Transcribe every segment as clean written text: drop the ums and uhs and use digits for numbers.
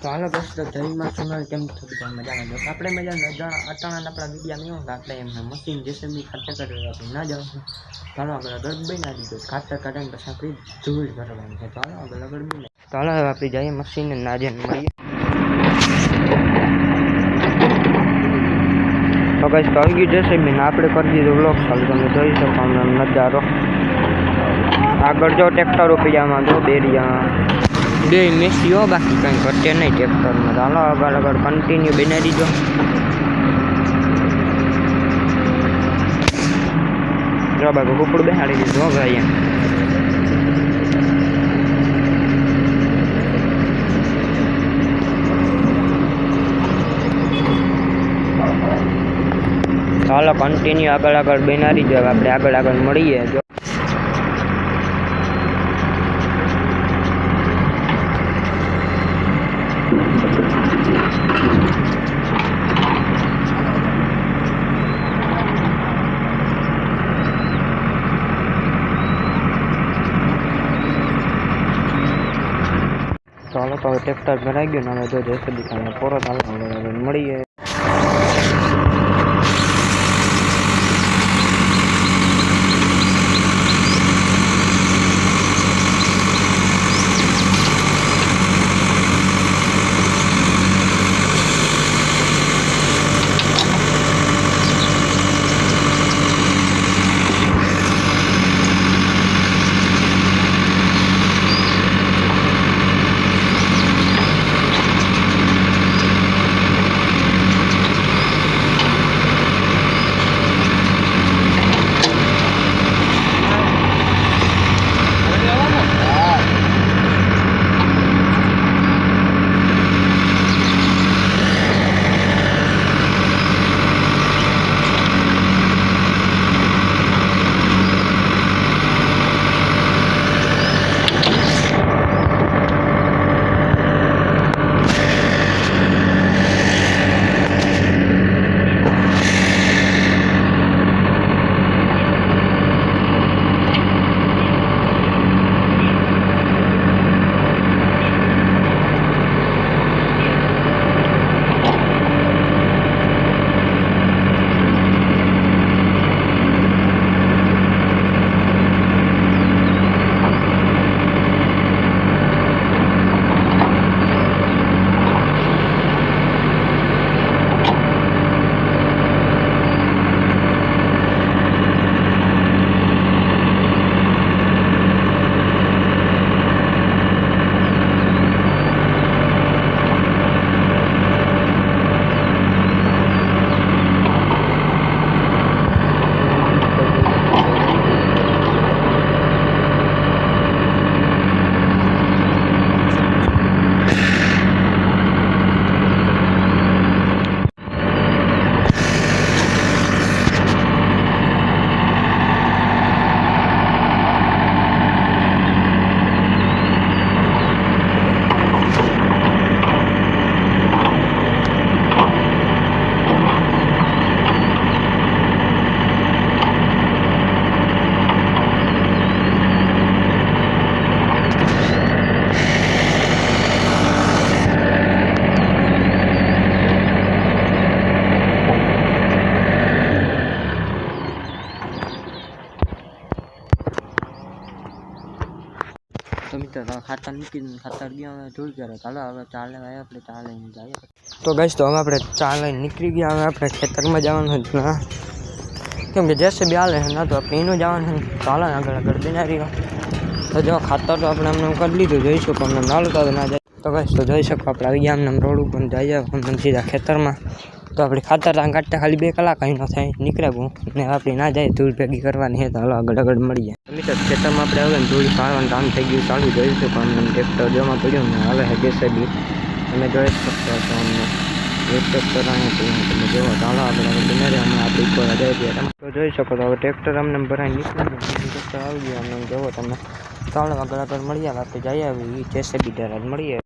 તો હાલો બસ તો જયમાં સોનલ કેમ થોડી મજામાં બસ આપણે મજા અટાણા આપણા મીડિયામાં એવું કે આપણે એમને મશીન જેસીબી ખાતર કરવા આપણે ના જવાનું ચાલો આગળ આગળ બના દીધો ખાતર કાઢીને પછી આપણી ધૂળ ભરવાની છે. તો હાલો આગળ આગળ બને તો હાલો હવે આપણે જઈએ મશીનને નાજન મળીએ. તો કઈ તો આવી ગયું જેસીબી ને આપણે કરી દીધું બ્લોક ચાલુ. તમે જોઈ શકો નજારો આગળ જો ટ્રેક્ટરો પીજામાં જો બેરિયા બે મેસીઓ બાકી કંઈ ઘટે નહીં ટ્રેક્ટરમાં. ચાલો આગળ આગળ કન્ટિન્યુ બનાવી દીધો. જો બાકી કુકડું બેસાડી દીધું હો ભાઈ. ચાલો કન્ટિન્યુ આગળ આગળ બનાવી દો. આપણે આગળ આગળ મળીએ. જો ચાલો તો ટ્રેક્ટર ભરાઈ ગયું ને હવે જો જેસીબી કામ પૂરો ચાલો મળીએ. તો મિત્રો ખાતર મૂકીને ખાતર ગયા હવે ધૂળ કરે. ચાલો હવે ચાલે ભાઈ આપણે ચાલે જઈએ. તો ગઈશ તો હવે આપણે ચાલે નીકળી ગયા. હવે આપણે ખેતરમાં જવાનું હતું ના કેમ કે જેસીબી હાલે છે ના તો આપણે એનું જવાનું છે. ચાલે આગળ આગળ બનાવી રહ્યો. તો જો ખાતર તો આપણે અમને કરી લીધું જોઈશું પણ અમને ના તો ના જાય. તો ગઈશ તો જોઈ શકો આપણે આવી ગયા અમને રોડ ઉપર જઈએ અમને સીધા ખેતરમાં. તો આપણે ખાતર કાઢતા ખાલી 2 કલાક અહીં ન થાય નીકળે ને આપણે ના જાય ધૂળ ભેગી કરવાની છે. તો હાલો આગળ આગળ મળીએ. મિત્રો ખેતરમાં આપણે હવે ધૂળ પાડવાનું કામ થઈ ગયું ચાલુ જોઈશું પણ અમને ટ્રેક્ટર જોવા પડ્યું ને હવે છે જેસીબી તમે જોઈ શકશો તો અમને એક ટ્રેક્ટર અહીંયા તમે જોવો. ચાલો આગળ આગળ બનાવી હમણાં આપણે ઉપર જાય તો જોઈ શકો તો હવે ટ્રેક્ટર અમને ભરાઈ નીકળ્યું ટ્રેક્ટર આવી ગયું અમને જોવો તમે. ચાલો આગળ આગળ મળીએ આપણે જઈએ આવી જેસીબી ત્યારે મળીએ.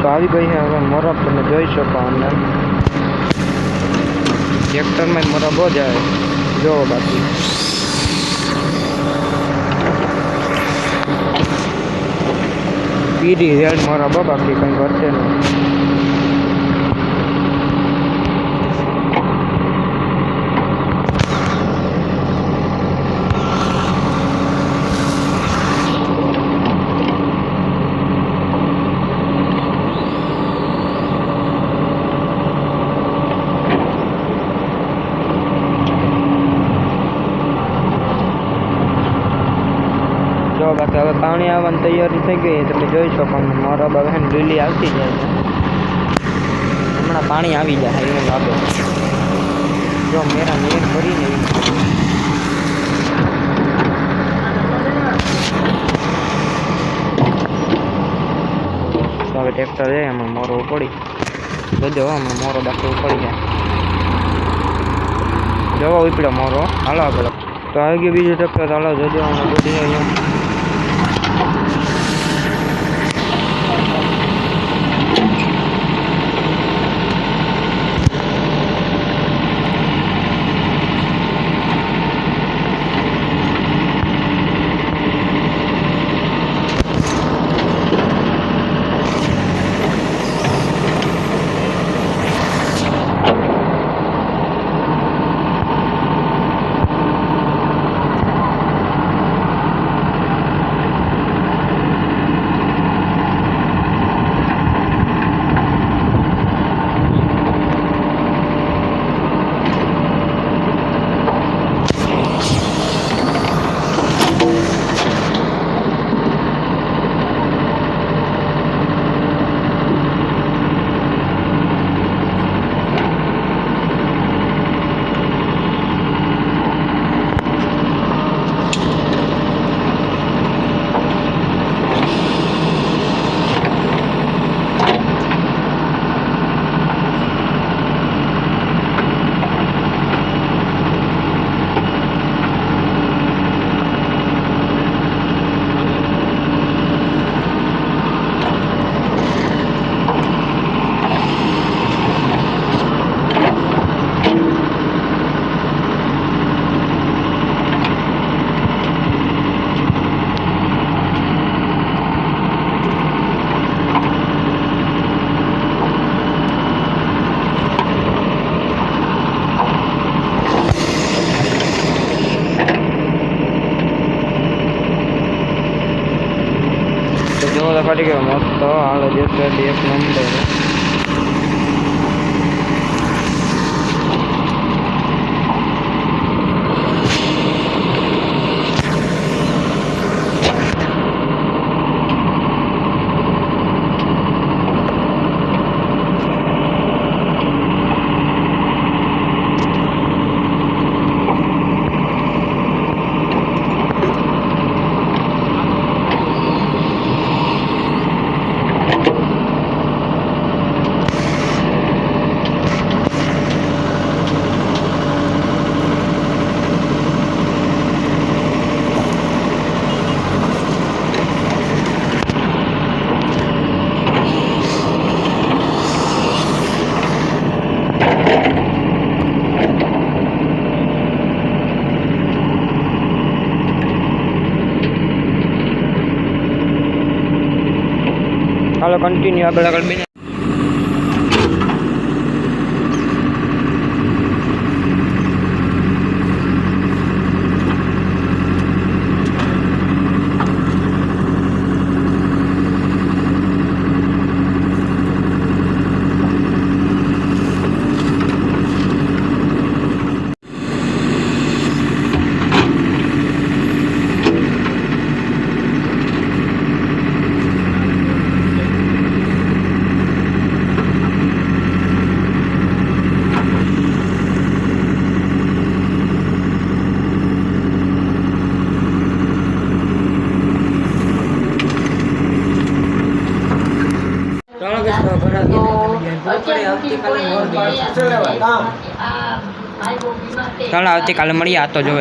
તો આવી ગઈ છે હવે મોરબ, તમે જોઈ શકો અંદર ટ્રેક્ટરમાં મોરબો જાય જો બાકી પીડી રેડ મોરબો બાકી કંઈ વર્તે નહીં. બાકી હવે પાણી આવવાની તૈયારી થઈ ગઈ, તમે જોઈ શકો મોરબ હવે ડેલી આવતી જાય છે. હમણાં પાણી આવી જાય એવું લાગે. જો મેરા નીર ભરીને તો હવે ટ્રેક્ટર જાય એમાં મોરો ઉપડી જોજો, હમણાં મોરો બાકી ઉપડી જાય. જોવો ઉપડ્યો મોરો. હાલો આપણે તો આવી ગયું બીજું ટ્રેક્ટર. હાલો જોજો હમણાં બધી અહીંયા ફાટી ગયો મસ્ત. હાલો જેટ એક નંબર. હાલો કન્ટિન્યુ આગળ બને. ચાલો આવતીકાલે મળીએ. આ તો જો